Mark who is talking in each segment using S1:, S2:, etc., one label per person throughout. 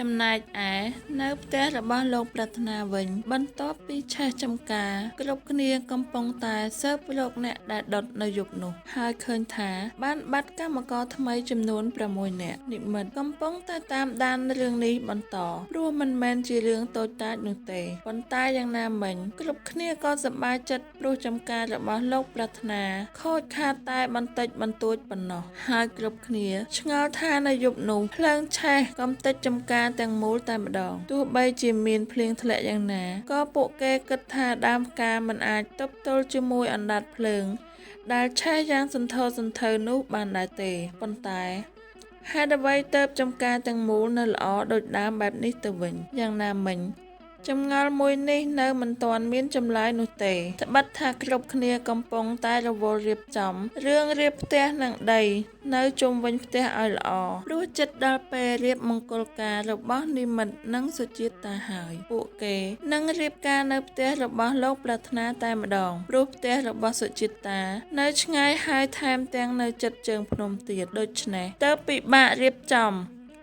S1: ចំណែកឯនៅផ្ទះរបស់លោកប្រាថ្នាវិញបន្ទាប់ពីឆេះចំការគ្រប់គ្នាកំពុងតែស៊ើបលោកអ្នកដែលដុតនៅយប់នោះហើយឃើញថាបានបាត់កម្មករថ្មីចំនួន6នាក់និមិត្តកំពុងតែតាមដានរឿងនេះបន្តព្រោះមិនមែនជារឿងតូចតាចនោះទេប៉ុន្តែយ៉ាងណាមិញគ្រប់គ្នាក៏សប្បាយចិត្តព្រោះចំការរបស់លោកប្រាថ្នាខូចខាតតែបន្តិចបន្តួចប៉ុណ្ណោះហើយគ្រប់គ្នាឆ្ងល់ថានៅយប់នោះភ្លើងឆេះកំទេចចំការទាំងមូលតែម្ដងទោះបីជាមានភ្លៀងធ្លាក់យ៉ាងណាក៏ពួកគេគិតថាដើមផ្កាមិនអាចទប់ទល់ជាមួយអណ្ដាតភ្លើងដែលឆេះយ៉ាងសន្ធោសន្ធៅនោះបានដែរទេប៉ុន្តែហេតុអ្វីទើបចំការទាំងមូលនៅល្អដូចដើមបែបនេះទៅវិញយ៉ាងណាមិញចម្ងល់មួយនេះនៅមិនទាន់មានចម្លើយនោះទេត្បិតថាគ្រប់គ្នាកំពុងតែរវល់រៀបចំរឿងរៀបផ្ទះនិងដីនៅជុំវិញផ្ទះឲ្យល្អព្រោះចិត្តដល់ពេលរៀបមង្គលការរបស់និមិត្តនិងសុជាតាហើយពួកគេនឹងរៀបការនៅផ្ទះរបស់លោកប្រាថ្នាតែម្ដងព្រោះផ្ទះរបស់សុជាតានៅឆ្ងាយហើយថែមទាំងនៅជិតជើងភ្នំទៀតដូច្នេះទើបពិបាករៀបចំ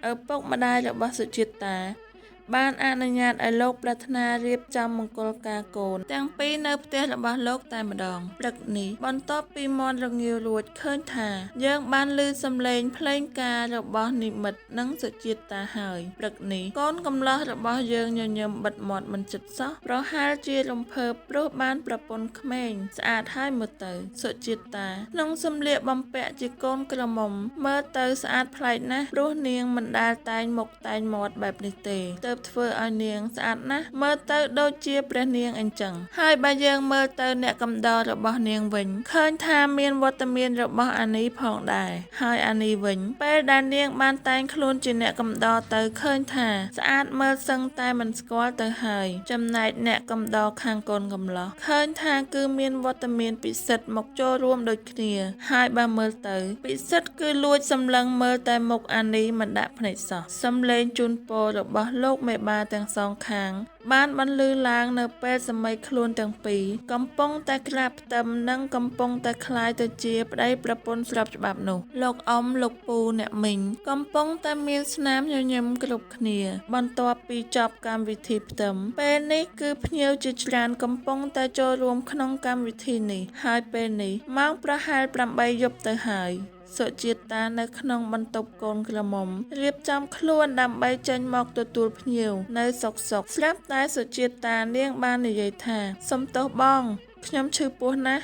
S1: ឪពុកម្ដាយរបស់សុជាតាបានអនុញ្ញាតឲ្យលោកប្រាថ្នារៀបចំមង្គលការកូនទាំងពីរនៅផ្ទះរបស់លោកតែម្ដងព្រឹកនេះបន្ទាប់ពីមន់រងាវរួចឃើញថាយើងបានឮសំឡេងភ្លេងការរបស់និមិត្តនិងសុជាតាហើយព្រឹកនេះកូនកំលោះរបស់យើងញញឹមបិទមាត់មិនជិតសោះប្រហែលជារំភើបព្រោះបានប្រពន្ធក្មេងស្អាតហើយមើលទៅសុជាតាក្នុងសម្លៀកបំពាក់ជាកូនក្រមុំមើលទៅស្អាតប្លែកណាស់ព្រោះនាងមិនដែលតែងមុខតែងមាត់បែបនេះទេទើបធ្វើឲ្យនាងស្អាតណាស់មើលទៅដូចជាព្រះនាងអញ្ចឹងហើយបើយើងមើលទៅអ្នកកំដររបស់នាងវិញឃើញថាមានវត្តមានរបស់អានីផងដែរហើយអានីវិញពេលដែលនាងបានតែងខ្លួនជាអ្នកកំដរទៅឃើញថាស្អាតមើលសឹងតែមិនស្គាល់ទៅហើយចំណែកអ្នកកំដរខាងកូនកំលោះឃើញថាគឺមានវត្តមានពិសិដ្ឋមកចូលរួមដូចគ្នាហើយបើមើលទៅពិសិដ្ឋគឺលួចសម្លឹងមើលតែមុខអានីមិនដាក់ភ្នែកសោះសំឡេងជូនពររបស់លោកមេបាទាំងសងខាងបានបន្លឺឡើងនៅពេលសម័យខ្លួនទាំងពីរកំពុងតែក្រាបផ្ទឹមនិងកំពុងតែคล้ายទៅជាប្តីប្រពន្ធស្របច្បាប់នោះលោកអ៊ំលោកពូអ្នកមីងកំពុងតែមានស្នាមញញឹមគ្រប់គ្នាបន្ទាប់ពីចប់កម្មវិធីផ្ទឹមពេលនេះគឺភ្ញៀវជាច្រើនកំពុងតែចូលរួមក្នុងកម្មវិធីនេះហើយពេលនេះម៉ោងប្រហែល8យប់ទៅហើយសុជាតានៅក្នុងបន្ទប់កូនក្រមុំរៀបចំខ្លួនដើម្បីចេញមកទទួលភ្ញៀវនៅសុកស្រាប់តែសុជាតានាងបាននិយាយថាសុំទោសបងខ្ញុំឈឺពោះណាស់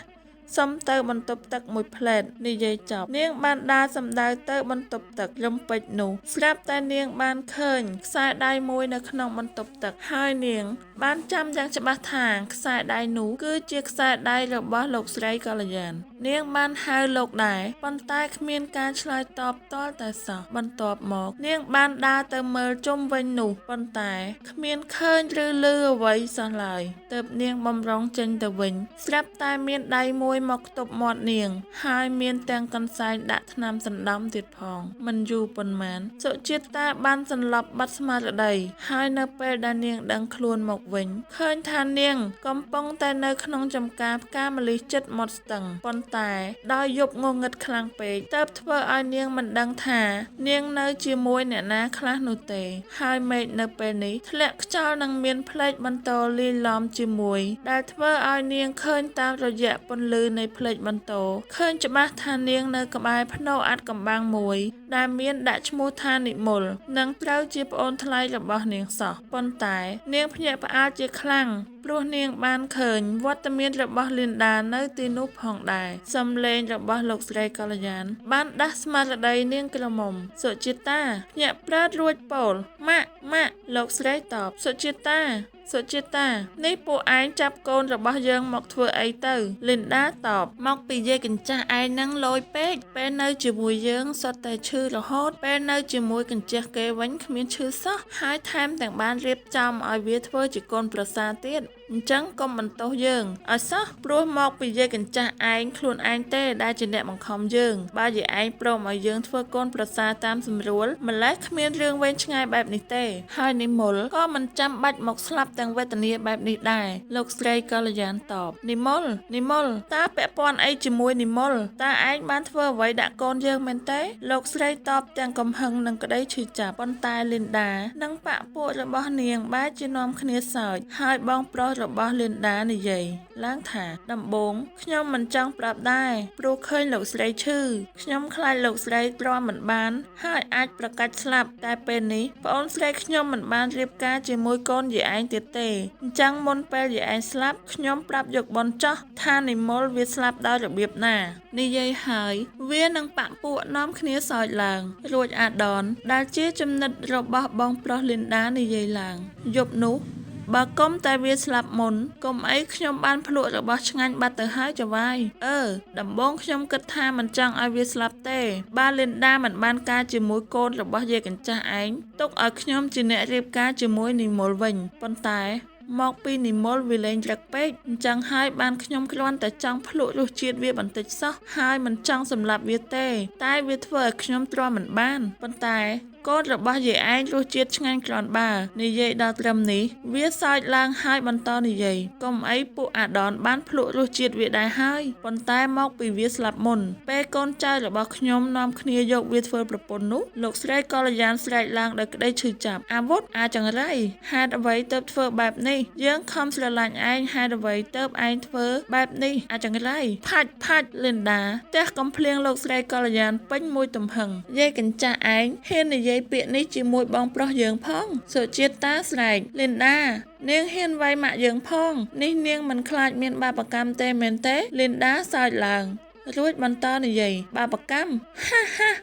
S1: សុំទៅបន្ទប់ទឹកមួយផ្លែតនិយាយចប់នាងបានដើរសម្ដៅទៅបន្ទប់ទឹករំពេចនោះស្រាប់តែនាងបានឃើញខ្សែដៃមួយនៅក្នុងបន្ទប់ទឹកហើយនាងបានចាំយ៉ាងច្បាស់ថាខ្សែដៃនោះគឺជាខ្សែដៃរបស់លោកស្រីកល្យាននាងបានហៅលោកដែរប៉ុន្តែគ្មានការឆ្លើយតបទាល់តែសោះបន្ទាប់មកនាងបានដើរទៅមើលជុំវិញនោះប៉ុន្តែគ្មានឃើញឬឮអ្វីសោះឡើយទើបនាងបំរុងចេញទៅវិញស្រាប់តែមានដៃមួយមកខ្ទប់មាត់នាងហើយមានទាំងកន្សែងដាក់ថ្នាំសណ្ដំទៀតផងមិនយូរប៉ុន្មានសុជាតាបានសន្លប់បាត់ស្មារតីហើយនៅពេលដែលនាងដឹងខ្លួនមកវិញឃើញថានាងកំពុងតែនៅក្នុងចំការផ្កាម្លិះជិតមាត់ស្ទឹងប៉ុន្តែដោយយប់ងងឹតខ្លាំងពេកទើបធ្វើឲ្យនាងមិនដឹងថានាងនៅជាមួយអ្នកណាខ្លះនោះទេហើយមេឃនៅពេលនេះធ្លាក់ខ្យល់និងមានភ្លេចបន្តលាយឡំជាមួយដែលធ្វើឲ្យនាងឃើញតាមរយៈពន្លឺនៃភ្លេចបន្តឃើញច្បាស់ថានាងនៅក្បែរភ្នោអាត់កំបាំងមួយដែលមានដាក់ឈ្មោះថានិមលនិងត្រូវជាប្អូនថ្លៃរបស់នាងសោះប៉ុន្តែនាងភ្ញាក់ផ្អើលជាខ្លាំងព្រោះនាងបានឃើញវត្តមានរបស់លីនដានៅទីនោះផងដែរសំឡេងរបស់លោកស្រីកល្យានបានដាស់ស្មារតីនាងក្រមុំសុជាតាភ្ញាក់ព្រើតរួចពោលម៉ាក់លោកស្រីតបសុជាតានេះពួកឯងចាប់កូនរបស់យើងមកធ្វើអីទៅលីនដាតបមកពីយាយកញ្ចាស់ឯងនឹងលយពេកពេលនៅជាមួយយើងសុទ្ធតែឈឺរហូតពេលនៅជាមួយកញ្ចាស់គេវិញគ្មានឈឺសោះហើយថែមទាំងបានរៀបចំឲ្យវាធ្វើជាកូនប្រសារទៀត ចឹងកុំបន្ទោសយើងឲ្យសោះព្រោះមកពីយាយកញ្ចាស់ឯងខ្លួនឯងទេដែលជាអ្នកបង្ខំយើងបើយាយឯងព្រមឲ្យយើងធ្វើកូនប្រសារតាមសម្រួលម្លេះគ្មានរឿងវែងឆ្ងាយបែបនេះទេហើយនិមលក៏មិនចាំបាច់មកស្លាប់ទាំងវេទនាបែបនេះដែរលោកស្រីកល្យានតបនិមលតើពាក់ព័ន្ធអីជាមួយនិមលតើឯងបានធ្វើអ្វីដាក់កូនយើងមែនទេលោកស្រីតបទាំងកំហឹងនិងក្តីឈឺចាប់ប៉ុន្តែលីនដានិងប៉ាក់ពួករបស់នាងបែរជានាំគ្នាសើចហើយបងប្រុសរបស់លីនដានិយាយឡើងថាដំបងខ្ញុំមិនចង់ប្រាប់ដែរព្រោះឃើញលោកស្រីឈឺខ្ញុំខ្លាចលោកស្រីទ្រាំមិនបានហើយអាចប្រកាច់ស្លាប់តែពេលនេះប្អូនស្រីខ្ញុំមិនបានរៀបការជាមួយកូនយាយឯងទៀតទេអញ្ចឹងមុនពេលយាយឯងស្លាប់ខ្ញុំប្រាប់យកបនចោះថានិមលវាស្លាប់ដោយរបៀបណានិយាយហើយវានឹងប៉ាក់ពួកនាំគ្នាសើចឡើងរួចអាដនដែលជាចំណិតរបស់បងប្រុសលីនដានិយាយឡើងយប់នោះបើកុំតែវាស្លាប់មុនកុំអីខ្ញុំបានភ្លក់របស់ឆ្ងាញ់បាត់ទៅហើយចៅវាយដំបងខ្ញុំគិតថាមិនចង់ឲ្យវាស្លាប់ទេបើលីនដាមិនបានការជាមួយកូនរបស់យាយកញ្ចាស់ឯងទុកឲ្យខ្ញុំជាអ្នករៀបការជាមួយនិមលវិញប៉ុន្តែមកពីនិមលវាលែងរឹកពេកអញ្ចឹងហើយបានខ្ញុំគ្រាន់តែចង់ភ្លក់រសជាតិវាបន្តិចសោះហើយមិនចង់សម្លាប់វាទេតែវាធ្វើឲ្យខ្ញុំទ្រាំមិនបានប៉ុន្តែកូនរបស់យាយឯងរសជាតិឆ្ងាញ់ក្រាន់បើនិយាយដល់ត្រឹមនេះវាសើចឡើងហើយបន្តនិយាយកុំអីពួកអាដនបានភ្លក់រសជាតិវាដែរហើយប៉ុន្តែមកពីវាស្លាប់មុនពេលកូនចៅរបស់ខ្ញុំនាំគ្នាយកវាធ្វើប្រពន្ធនោះលោកស្រីកល្យានស្រែកឡើងដោយក្តីឈឺចាប់អាវុធអាចង្រៃហេតុអ្វីទៅធ្វើបែបនេះយើងខំស្រឡាញ់ឯងហេតុអ្វីទៅឯងធ្វើបែបនេះអាចង្រៃផាច់លីនដាទះកំភ្លៀងលោកស្រីកល្យានពេញមួយទំហឹងយាយកញ្ចាស់ឯងហ៊ាននិយាយពាក្យនេះជាមួយបងប្រុសយើងផងសុជាតិតាស្រែកលីនដានាងហ៊ានវាយម៉ាក់យើងផងនេះនាងមិនខ្លាចមានបាបកម្មទេមែនទេលីនដាសើចឡើងរួចបន្តនិយាយបាបកម្ម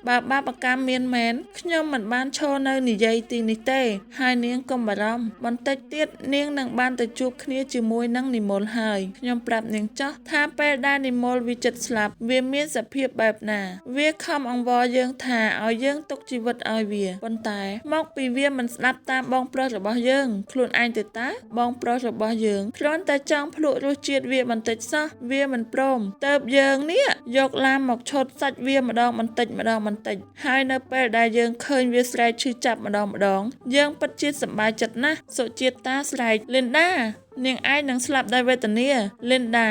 S1: បើបាបកម្មមានមែនខ្ញុំមិនបានឈរនៅនិយាយទីនេះទេហើយនាងកុំបារម្ភបន្តិចទៀតនាងនឹងបានទៅជួបគ្នាជាមួយនឹងនិមលហើយខ្ញុំប្រាប់នាងចោះថាពេលដែលនិមលវាចិត្តស្លាប់វាមានសភាពបែបណាវាខំអង្វរយើងថាឲ្យយើងទុកជីវិតឲ្យវាប៉ុន្តែមកពីវាមិនស្ដាប់តាមបងប្រុសរបស់យើងខ្លួនឯងទៅតាបងប្រុសរបស់យើងគ្រាន់តែចង់ភ្លក់រសជាតិវាបន្តិចសោះវាមិនព្រមទៅបយើងនេះយកឡានមកឆូតសាច់វាម្ដងបន្តិចហើយនៅពេលដែលយើងឃើញវាស្រែកឈឺចាប់ម្ដងយើងពិតជាសប្បាយចិត្តណាស់សុជាតិតាស្រែកលីនដានាងឯងនឹងស្លាប់ដោយវេទនាលីនដា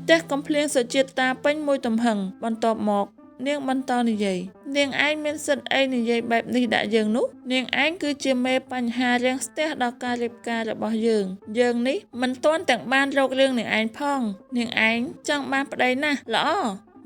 S1: ទះកំភ្លៀងសុជាតិតាពេញមួយទំហឹងបន្ទាប់មកនាងបន្តនិយាយនាងឯងមានសិទ្ធិអីនិយាយបែបនេះដាក់យើងនោះនាងឯងគឺជាមេបញ្ហារាំងស្ទះដល់ការរៀបការរបស់យើងនេះមិនទាន់ទាំងបានរករឿងនាងឯងផងនាងឯងចង់បានប្តីណាស់ល្អ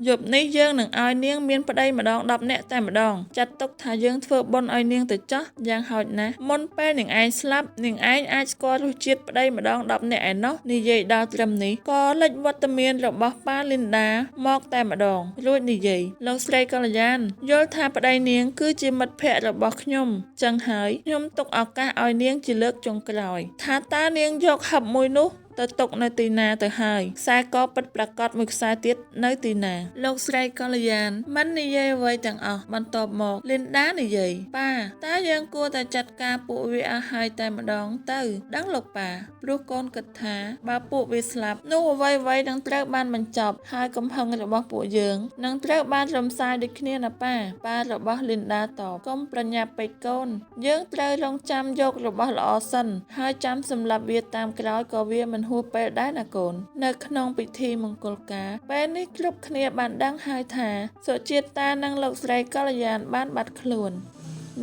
S1: យប់នេះយើងនឹងឲ្យនាងមានប្តីម្ដង10នាក់តែម្ដងចាត់ទុកថាយើងធ្វើបុណ្យឲ្យនាងទៅចោះយ៉ាងហោចណាស់មុនពេលនាងឯងស្លាប់នាងឯងអាចស្គាល់រសជាតិប្តីម្ដង10នាក់ឯណោះនិយាយដល់ត្រឹមនេះក៏លេចវត្តមានរបស់ប៉ាលីនដាមកតែម្ដងរួចនិយាយលោកស្រីកល្យានយល់ថាប្តីនាងគឺជាមិត្តភក្តិរបស់ខ្ញុំចឹងហើយខ្ញុំទុកឱកាសឲ្យនាងជាលើកចុងក្រោយថាតើនាងយកហឹបមួយនោះទៅទុកនៅទីណាទៅហើយខ្សែកពិតប្រាកដមួយខ្សែទៀតនៅទីណាលោកស្រីកល្យានមិននិយាយអ្វីទាំងអស់បន្ទាប់មកលីនដានិយាយប៉ាតើយើងគួរតែចាត់ការពួកវាឲ្យហើយតែម្ដងទៅដឹងលោកប៉ាព្រោះកូនគិតថាបើពួកវាស្លាប់នោះអ្វីនឹងត្រូវបានបញ្ចប់ហើយកំហឹងរបស់ពួកយើងនឹងត្រូវបានរំសាយដូចគ្នាណាប៉ារបស់លីនដាតបកុំប្រញាប់ពេកកូនយើងត្រូវរងចាំយករបស់ល្អសិនហើយចាំសម្លាប់វាតាមក្រោយក៏វាមិនហួសពេលដែរណាកូននៅក្នុងពិធីមង្គលការពេលនេះគ្រប់គ្នាបានដឹងហើយថាសុជាតិតានិងលោកស្រីកល្យានបានបាត់ខ្លួន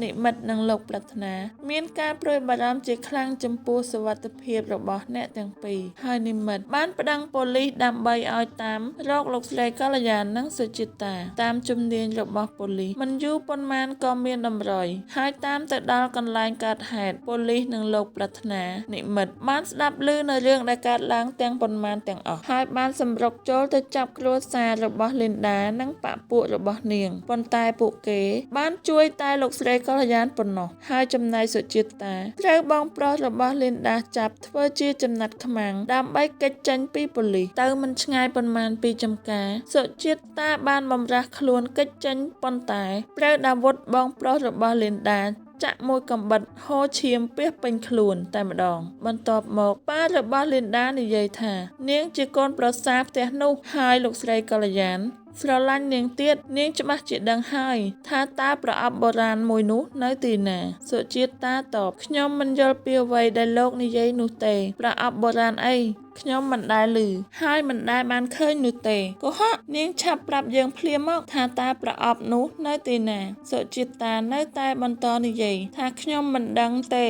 S1: និមិត្តនិងលោកប្រាថ្នាមានការព្រួយបារម្ភជាខ្លាំងចំពោះសុវត្ថិភាពរបស់អ្នកទាំងពីរហើយនិមិត្តបានប្តឹងប៉ូលីសដើម្បីឲ្យតាមរកលោកស្រីកល្យាននិងសុជាតិតាតាមជំនាញរបស់ប៉ូលីសមិនយូរប៉ុន្មានក៏មានតម្រុយហើយតាមទៅដល់កន្លែងកើតហេតុប៉ូលីសនិងលោកប្រាថ្នានិមិត្តបានស្ដាប់ឮនៅរឿងដែលកើតឡើងទាំងប៉ុន្មានទាំងអស់ហើយបានសម្រុកចូលទៅចាប់គ្រួសាររបស់លីនដានិងប៉ាក់ពួករបស់នាងប៉ុន្តែពួកគេបានជួយតែលោកស្រីកល្យានប៉ុណ្ណោះហើយចំណែកសុជាតិតាត្រូវបងប្រុសរបស់លីនដាចាប់ធ្វើជាចំណាត់ខ្មាំងដើម្បីគេចចេញពីប៉ូលីសទៅមិនឆ្ងាយប៉ុន្មានពីចំការសុជាតិតាបានបំរាស់ខ្លួនគេចចេញប៉ុន្តែត្រូវដាវុធបងប្រុសរបស់លីនដា ចាក់មួយកំបិតហូរឈាមពាសពេញខ្លួនតែម្ដងបន្ទាប់មកប៉ារបស់លីនដានិយាយថានាងជាកូនប្រសារផ្ទះនោះហើយលោកស្រីកល្យានស្រឡាញ់នាងទៀតនាងច្បាស់ជាដឹងហើយថាតើប្រអប់បុរាណមួយនោះនៅទីណាសុជាតាតបខ្ញុំមិនយល់ពីអ្វីដែលលោកនិយាយនោះទេប្រអប់បុរាណអីខ្ញុំមិនដែលឮហើយមិនដែលបានឃើញនោះទេកុហកនាងឆាប់ប្រាប់យើងភ្លាមមកថាតើប្រអប់នោះនៅទីណាសុជាតានៅតែបន្តនិយាយថាខ្ញុំមិនដឹងទេ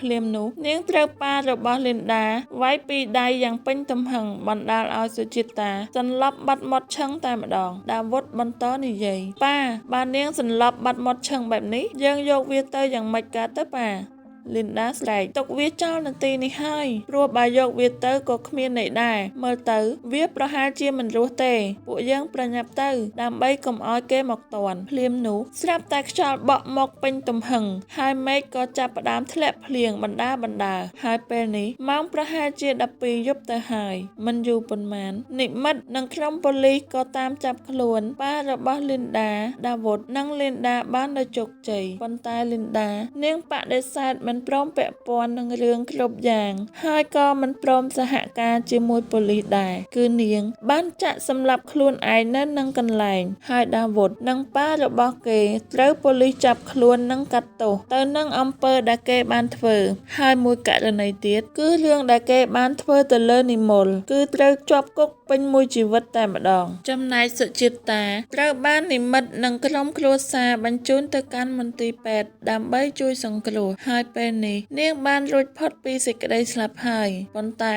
S1: ភ្លាមនោះនាងត្រូវប៉ារបស់លីនដាវាយពីដៃយ៉ាងពេញទំហឹងបណ្ដាលឲ្យសុជាតាសន្លប់បាត់មាត់ឈឹងតែម្ដងដាវុធបន្តនិយាយប៉ាបើនាងសន្លប់បាត់មាត់ឈឹងបែបនេះយើងយកវាទៅយ៉ាងម៉េចកើតទៅប៉ាលីនដាស្រែកទុកវាចោលនៅទីនេះហើយព្រោះបើយកវាទៅក៏គ្មានន័យដែរមើលទៅវាប្រហែលជាមិនរស់ទេពួកយើងប្រញាប់ទៅដើម្បីកុំឲ្យគេមកទាន់ភ្លាមនោះស្រាប់តែខ្យល់បក់មកពេញទំហឹងហើយមេឃក៏ចាប់ផ្ដើមធ្លាក់ភ្លៀងបណ្ដាហើយពេលនេះម៉ោងប្រហែលជា12យប់ទៅហើយមិនយូរប៉ុន្មាននិមិត្តនិងក្រុមប៉ូលីសក៏តាមចាប់ខ្លួនប៉ារបស់លីនដាដាវុធនិងលីនដាបានដោយជោគជ័យប៉ុន្តែលីនដានាងបដិសេធមិនព្រមពាក់ព័ន្ធនឹងរឿងគ្រប់យ៉ាងហើយក៏មិនព្រមសហការជាមួយប៉ូលីសដែរគឺនាងបានចាក់សម្លាប់ខ្លួនឯងនៅនឹងកន្លែងហើយដាវុធនិងប៉ារបស់គេត្រូវប៉ូលីសចាប់ខ្លួននិងកាត់ទោសទៅនឹងអំពើដែលគេបានធ្វើហើយមួយករណីទៀតគឺរឿងដែលគេបានធ្វើទៅលើនិមលគឺត្រូវជាប់គុកពេញមួយជីវិតតែម្ដងចំណែកសុជាតាត្រូវបាននិមិត្តនិងក្រុមគ្រួសារបញ្ជូនទៅកាន់មន្ទីរពេទ្យដើម្បីជួយសង្គ្រោះហើយពេលនេះនាងបានរួចផុតពីសេចក្តីស្លាប់ហើយប៉ុន្តែ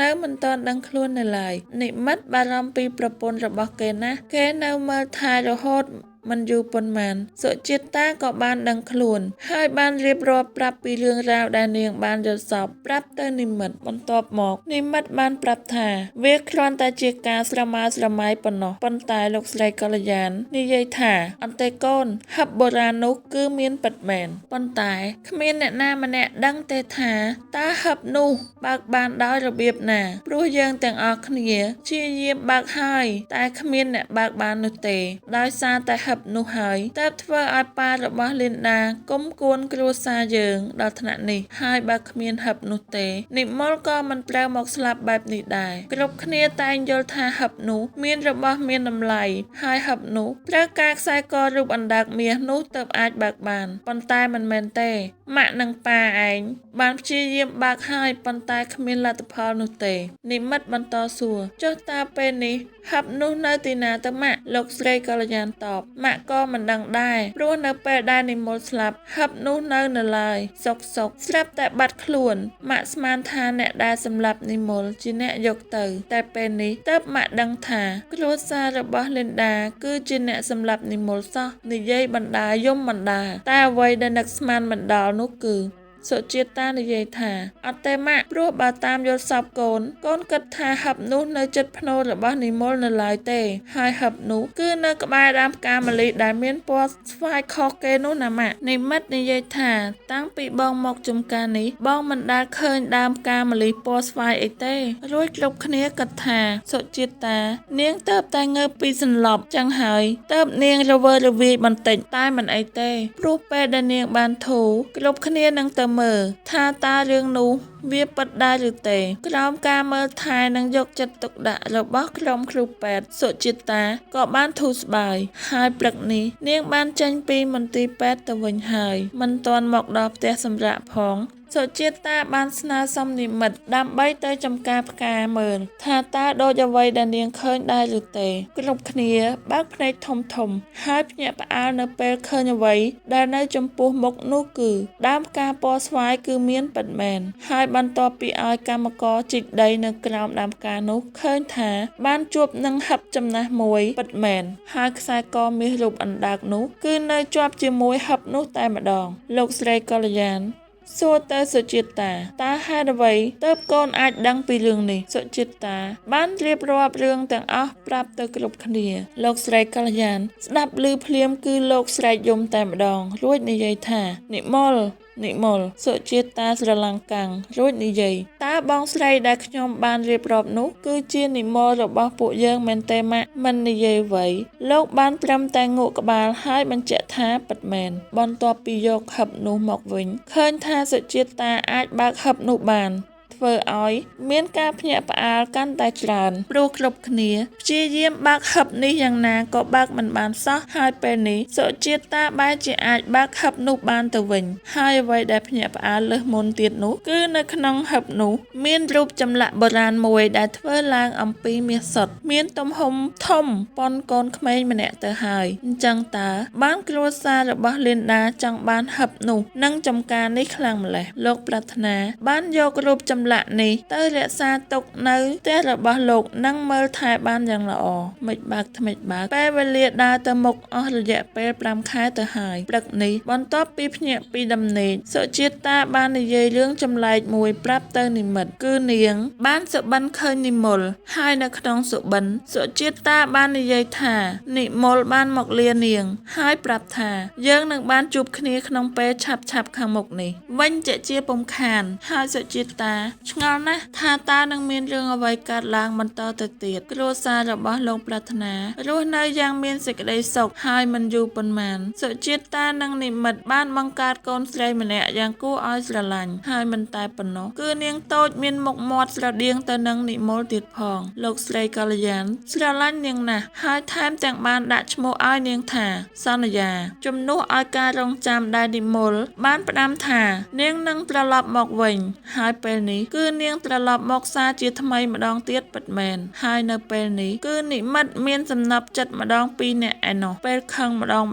S1: នៅមិនទាន់ដឹងខ្លួននៅឡើយនិមិត្តបារម្ភពីប្រពន្ធរបស់គេណាស់គេនៅមើលថែរហូតមិនយូរប៉ុន្មានសុជាតាក៏បានដឹងខ្លួនហើយបានរៀបរាប់ប្រាប់ពីរឿងរ៉ាវដែលនាងបានយល់សប្តិប្រាប់ទៅនិមិត្តបន្ទាប់មកនិមិត្តបានប្រាប់ថាវាគ្រាន់តែជាការស្រមើស្រមៃប៉ុណ្ណោះប៉ុន្តែលោកស្រីកល្យាននិយាយថាអន្តេកូនហឹបបុរាណនោះគឺមានពិតមែនប៉ុន្តែគ្មានអ្នកណាម្នាក់ដឹងទេថាតើហឹបនោះបើកបានដោយរបៀបណាព្រោះយើងទាំងអស់គ្នាព្យាយាមបើកហើយតែគ្មានអ្នកបើកបាននោះទេដោយសារតែហឹបនោះហើយទើបធ្វើឲ្យប៉ារបស់លីនដាគុំគួនគ្រួសារយើងដល់ថ្នាក់នេះហើយបើគ្មានហឹបនោះទេនិមលក៏មិនត្រូវមកស្លាប់បែបនេះដែរគ្រប់គ្នាតែងយល់ថាហឹបនោះមានរបស់មានតម្លៃហើយហឹបនោះត្រូវការខ្សែករូបអណ្ដើកមាសនោះទើបអាចបើកបានប៉ុន្តែមិនមែនទេម៉ាក់និងប៉ាឯងបានព្យាយាមបើកហើយប៉ុន្តែគ្មានលទ្ធផលនោះទេនិមិត្តបន្តសួរចុះតើពេលនេះហឹបនោះនៅទីណាទៅម៉ាក់លោកស្រីកល្យានតបម៉ាក់ក៏មិនដឹងដែរព្រោះនៅពេលដែលនិមលស្លាប់ហឹបនោះនៅឡើយសុកស្រាប់តែបាត់ខ្លួនម៉ាក់ស្មានថាអ្នកដែលសម្លាប់និមលជាអ្នកយកទៅតែពេលនេះទើបម៉ាក់ដឹងថាគ្រួសាររបស់លីនដាគឺជាអ្នកសម្លាប់និមលសោះនិយាយបណ្ដាយំបណ្ដាតែអ្វីដែលនឹកស្មានមិនដល់នោះគឺសុជាតានិយាយថាអត់ទេម៉ាក់ព្រោះបើតាមយល់សប្តិកូនគិតថាហឹបនោះនៅជិតភ្នូររបស់និមលនៅឡើយទេហើយហឹបនោះគឺនៅក្បែរដើមផ្កាម្លិះដែលមានពណ៌ស្វាយខុសគេនោះណាម៉ាក់និមិត្តនិយាយថាតាំងពីបងមកចំការនេះបងមិនដែលឃើញដើមផ្កាម្លិះពណ៌ស្វាយអីទេរួចគ្រប់គ្នាគិតថាសុជាតានាងទៅតែងើបពីសន្លប់ចឹងហើយទៅនាងរវើរវាយបន្តិចតែមិនអីទេព្រោះពេលដែលនាងបានធូរគ្រប់គ្នានឹងទៅមើលថាតើរឿងនោះវាពិតដែរឬទេក្រោមការមើលថែនិងយកចិត្តទុកដាក់របស់ក្រុមគ្រូពេទ្យសុជាតាក៏បានធូរស្បើយហើយព្រឹកនេះនាងបានចេញពីមន្ទីរពេទ្យទៅវិញហើយមិនទាន់មកដល់ផ្ទះសម្រាកផងសុជាតាបានស្នើសុំនិមិត្តដើម្បីទៅចំការផ្កាមើលថាតើដូចអ្វីដែលនាងឃើញដែរឬទេគ្រប់គ្នាបើកភ្នែកធំហើយភ្ញាក់ផ្អើលនៅពេលឃើញអ្វីដែលនៅចំពោះមុខនោះគឺដើមផ្កាពណ៌ស្វាយគឺមានពិតមែនហើយបន្ទាប់ពីឲ្យកម្មករជីកដីនៅក្រោមដើមផ្កានោះឃើញថាបានជួបនឹងហឹបចំណាស់មួយពិតមែនហើយខ្សែកមាសរូបអណ្ដើកនោះគឺនៅជាប់ជាមួយហឹបនោះតែម្ដងលោកស្រីកល្យានសួរទៅសុជាតាតើហេតុអ្វីទើបកូនអាចដឹងពីរឿងនេះសុជាតាបានរៀបរាប់រឿងទាំងអស់ប្រាប់ទៅគ្រប់គ្នាលោកស្រីកល្យានស្ដាប់ឮភ្លាមគឺលោកស្រែកយំតែម្ដងរួចនិយាយថានិមល និមលសុជាតាស្រឡាំងកាំងរួចនិយាយតើបងស្រីដែលខ្ញុំបានរៀបរាប់នោះគឺជានិមលរបស់ពួកយើងមែនទេម៉ាក់មិននិយាយអ្វីលោកបានត្រឹមតែងក់ក្បាលហើយបញ្ជាក់ថាពិតមែនបន្ទាប់ពីយកហឹបនោះមកវិញឃើញថាសុជាតាអាចបើកហឹបនោះបានធ្វើឲ្យមានការភ្ញាក់ផ្អើលកាន់តែច្រើនព្រោះគ្រប់គ្នាព្យាយាមបើកហឹបនេះយ៉ាងណាក៏បើកមិនបានសោះហើយពេលនេះសុជាតាបែរជាអាចបើកហឹបនោះបានទៅវិញហើយអ្វីដែលភ្ញាក់ផ្អើលលើសមុនទៀតនោះគឺនៅក្នុងហឹបនោះមានរូបចម្លាក់បុរាណមួយដែលធ្វើឡើងអំពីមាសសុទ្ធមានទំហំធំប៉ុនកូនក្មេងម្នាក់ទៅហើយអញ្ចឹងតើបានគ្រួសាររបស់លីនដាចង់បានហឹបនោះនិងចំការនេះខ្លាំងម្ល៉េះលោកប្រាថ្នាបានយករូបចម្លាក់នេះទៅរក្សាទុកនៅផ្ទះរបស់លោកនិងមើលថែបានយ៉ាងល្អមិនបើកថ្មិចបើកពេលវេលាដើរទៅមុខអស់រយៈពេល5ខែទៅហើយព្រឹកនេះបន្ទាប់ពីភ្ញាក់ពីដំណេកសុជាតាបាននិយាយរឿងចម្លែកមួយប្រាប់ទៅនិមិត្តគឺនាងបានសុបិនឃើញនិមលហើយនៅក្នុងសុបិនសុជាតាបាននិយាយថានិមលបានមកលានាងហើយប្រាប់ថាយើងនឹងបានជួបគ្នាក្នុងពេលឆាប់ខាងមុខនេះវិញជាពុំខានហើយសុជាតាឆ្ងល់ណាស់ថាតើនឹងមានរឿងអ្វីកើតឡើងបន្តទៅទៀតគ្រួសាររបស់លោកប្រាថ្នារស់នៅយ៉ាងមានសេចក្តីសុខហើយមិនយូរប៉ុន្មានសុជាតានិងនិមិត្តបានបង្កើតកូនស្រីម្នាក់យ៉ាងគួរឲ្យស្រឡាញ់ហើយមិនតែប៉ុណ្ណោះគឺនាងតូចមានមុខមាត់ស្រដៀងទៅនឹងនិមលទៀតផងលោកស្រីកល្យាណស្រឡាញ់នាងណាស់ហើយថែមទាំងបានដាក់ឈ្មោះឲ្យនាងថាសន្យាជំនួសឲ្យការរងចាំដែលនិមលបានផ្ដាំថានាងនឹងត្រឡប់មកវិញហើយពេលនេះគឺនាងត្រឡប់មកសារជាថ្មីម្ដងទៀតពិតមែនហើយនៅពេលនេះគឺនិមិត្តមានសំណប់ចិត្តម្ដងពីរនាក់ឯណោះពេលខឹងម្ដង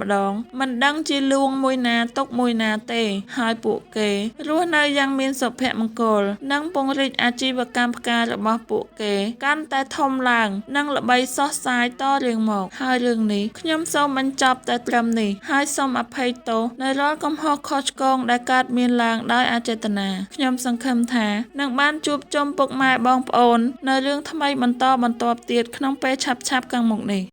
S1: មិនដឹងជាលួងមួយណាទុកមួយណាទេហើយពួកគេរស់នៅយ៉ាងមានសុភមង្គលនិងពង្រីកអាជីវកម្មផ្ការបស់ពួកគេកាន់តែធំឡើងនិងល្បីសុះសាយតរៀងមកហើយរឿងនេះខ្ញុំសូមបញ្ចប់តែត្រឹមនេះហើយសូមអភ័យទោសនៅរាល់កំហុសខុសឆ្គងដែលកើតមានឡើងដោយអចេតនាខ្ញុំសង្ឃឹមថានឹងបានជួបជុំពុកម៉ែបងប្អូននៅរឿងថ្មីបន្តបន្ទាប់ទៀតក្នុងពេលឆាប់ខាងមុខនេះ